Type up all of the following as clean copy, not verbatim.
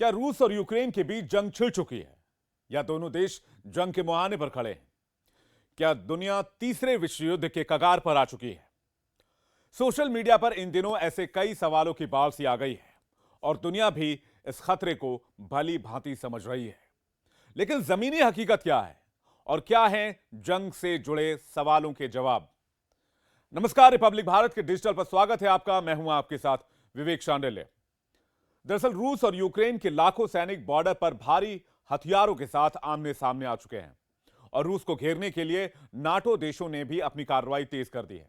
क्या रूस और यूक्रेन के बीच जंग छिड़ चुकी है या दोनों देश जंग के मुहाने पर खड़े हैं? क्या दुनिया तीसरे विश्व युद्ध के कगार पर आ चुकी है? सोशल मीडिया पर इन दिनों ऐसे कई सवालों की बाढ़ सी आ गई है और दुनिया भी इस खतरे को भली भांति समझ रही है। लेकिन जमीनी हकीकत क्या है और क्या है जंग से जुड़े सवालों के जवाब? नमस्कार, रिपब्लिक भारत के डिजिटल पर स्वागत है आपका। मैं हूं आपके साथ विवेक शांडिल्य। दरअसल रूस और यूक्रेन के लाखों सैनिक बॉर्डर पर भारी हथियारों के साथ आमने सामने आ चुके हैं और रूस को घेरने के लिए नाटो देशों ने भी अपनी कार्रवाई तेज कर दी है।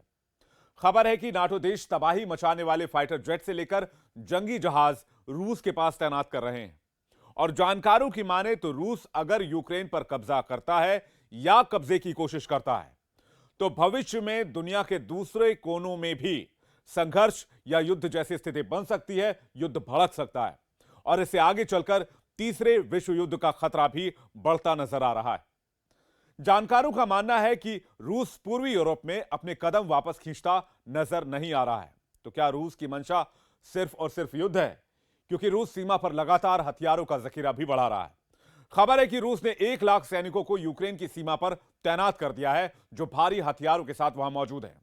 खबर है कि नाटो देश तबाही मचाने वाले फाइटर जेट से लेकर जंगी जहाज रूस के पास तैनात कर रहे हैं और जानकारों की माने तो रूस अगर यूक्रेन पर कब्जा करता है या कब्जे की कोशिश करता है तो भविष्य में दुनिया के दूसरे कोनों में भी संघर्ष या युद्ध जैसी स्थिति बन सकती है, युद्ध भड़क सकता है और इससे आगे चलकर तीसरे विश्व युद्ध का खतरा भी बढ़ता नजर आ रहा है। जानकारों का मानना है कि रूस पूर्वी यूरोप में अपने कदम वापस खींचता नजर नहीं आ रहा है। तो क्या रूस की मंशा सिर्फ और सिर्फ युद्ध है? क्योंकि रूस सीमा पर लगातार हथियारों का जखीरा भी बढ़ा रहा है। खबर है कि रूस ने 1 लाख सैनिकों को यूक्रेन की सीमा पर तैनात कर दिया है, जो भारी हथियारों के साथ वहां मौजूद हैं।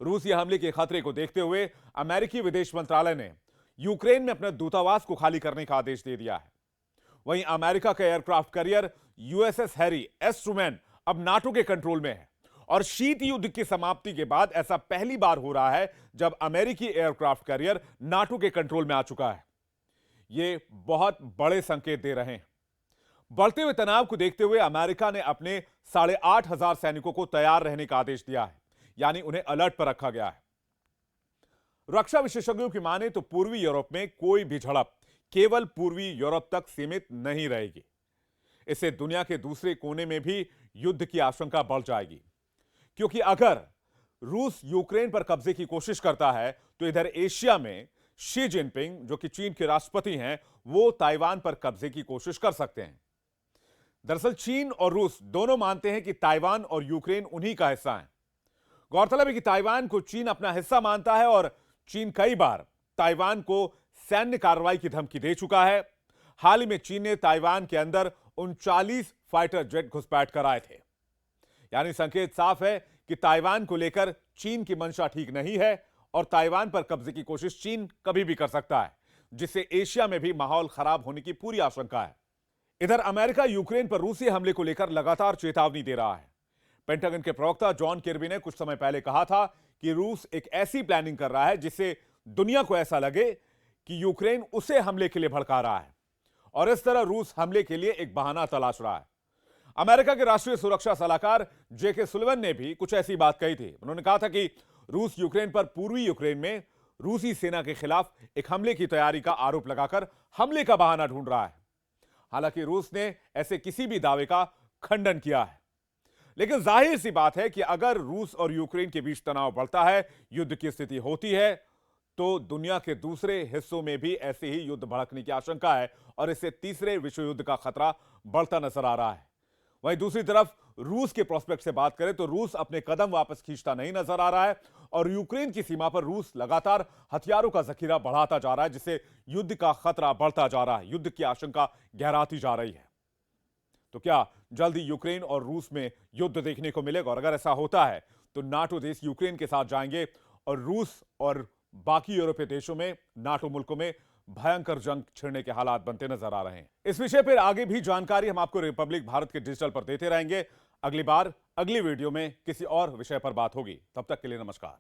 रूसी हमले के खतरे को देखते हुए अमेरिकी विदेश मंत्रालय ने यूक्रेन में अपने दूतावास को खाली करने का आदेश दे दिया है। वहीं अमेरिका का aircraft carrier USS Harry S Trueman अब नाटो के कंट्रोल में है और शीत युद्ध की समाप्ति के बाद ऐसा पहली बार हो रहा है जब अमेरिकी एयरक्राफ्ट कैरियर नाटो के कंट्रोल में आ चुका है। ये बहुत बड़े संकेत दे रहे हैं। बढ़ते हुए तनाव को देखते हुए अमेरिका ने अपने 8,500 सैनिकों को तैयार रहने का आदेश दिया है, यानी उन्हें अलर्ट पर रखा गया है। रक्षा विशेषज्ञों की माने तो पूर्वी यूरोप में कोई भी झड़प केवल पूर्वी यूरोप तक सीमित नहीं रहेगी। इससे दुनिया के दूसरे कोने में भी युद्ध की आशंका बढ़ जाएगी, क्योंकि अगर रूस यूक्रेन पर कब्जे की कोशिश करता है तो इधर एशिया में शी जिनपिंग, जो कि चीन के राष्ट्रपति हैं, वो ताइवान पर कब्जे की कोशिश कर सकते हैं। दरअसल चीन और रूस दोनों मानते हैं कि ताइवान और यूक्रेन उन्हीं का हिस्सा है। गौरतलब है कि ताइवान को चीन अपना हिस्सा मानता है और चीन कई बार ताइवान को सैन्य कार्रवाई की धमकी दे चुका है। हाल ही में चीन ने ताइवान के अंदर 39 फाइटर जेट घुसपैठ कराए थे। यानी संकेत साफ है कि ताइवान को लेकर चीन की मंशा ठीक नहीं है और ताइवान पर कब्जे की कोशिश चीन कभी भी कर सकता है, जिससे एशिया में भी माहौल खराब होने की पूरी आशंका है। इधर अमेरिका यूक्रेन पर रूसी हमले को लेकर लगातार चेतावनी दे रहा है। पेंटागन के प्रवक्ता जॉन किर्बी ने कुछ समय पहले कहा था कि रूस एक ऐसी प्लानिंग कर रहा है जिससे दुनिया को ऐसा लगे कि यूक्रेन उसे हमले के लिए भड़का रहा है और इस तरह रूस हमले के लिए एक बहाना तलाश रहा है। अमेरिका के राष्ट्रीय सुरक्षा सलाहकार जेके सुलिवन ने भी कुछ ऐसी बात कही थी। उन्होंने कहा था कि रूस यूक्रेन पर पूर्वी यूक्रेन में रूसी सेना के खिलाफ एक हमले की तैयारी का आरोप लगाकर हमले का बहाना ढूंढ रहा है। हालांकि रूस ने ऐसे किसी भी दावे का खंडन किया है, लेकिन जाहिर सी बात है कि अगर रूस और यूक्रेन के बीच तनाव बढ़ता है, युद्ध की स्थिति होती है, तो दुनिया के दूसरे हिस्सों में भी ऐसे ही युद्ध भड़कने की आशंका है और इससे तीसरे विश्व युद्ध का खतरा बढ़ता नजर आ रहा है। वहीं दूसरी तरफ रूस के प्रोस्पेक्ट से बात करें तो रूस अपने कदम वापस खींचता नहीं नजर आ रहा है और यूक्रेन की सीमा पर रूस लगातार हथियारों का जखीरा बढ़ाता जा रहा है, जिससे युद्ध का खतरा बढ़ता जा रहा है, युद्ध की आशंका गहराती जा रही है। तो क्या जल्दी यूक्रेन और रूस में युद्ध देखने को मिलेगा? और अगर ऐसा होता है तो नाटो देश यूक्रेन के साथ जाएंगे और रूस और बाकी यूरोपीय देशों में, नाटो मुल्कों में भयंकर जंग छिड़ने के हालात बनते नजर आ रहे हैं। इस विषय पर आगे भी जानकारी हम आपको रिपब्लिक भारत के डिजिटल पर देते रहेंगे। अगली बार अगली वीडियो में किसी और विषय पर बात होगी। तब तक के लिए नमस्कार।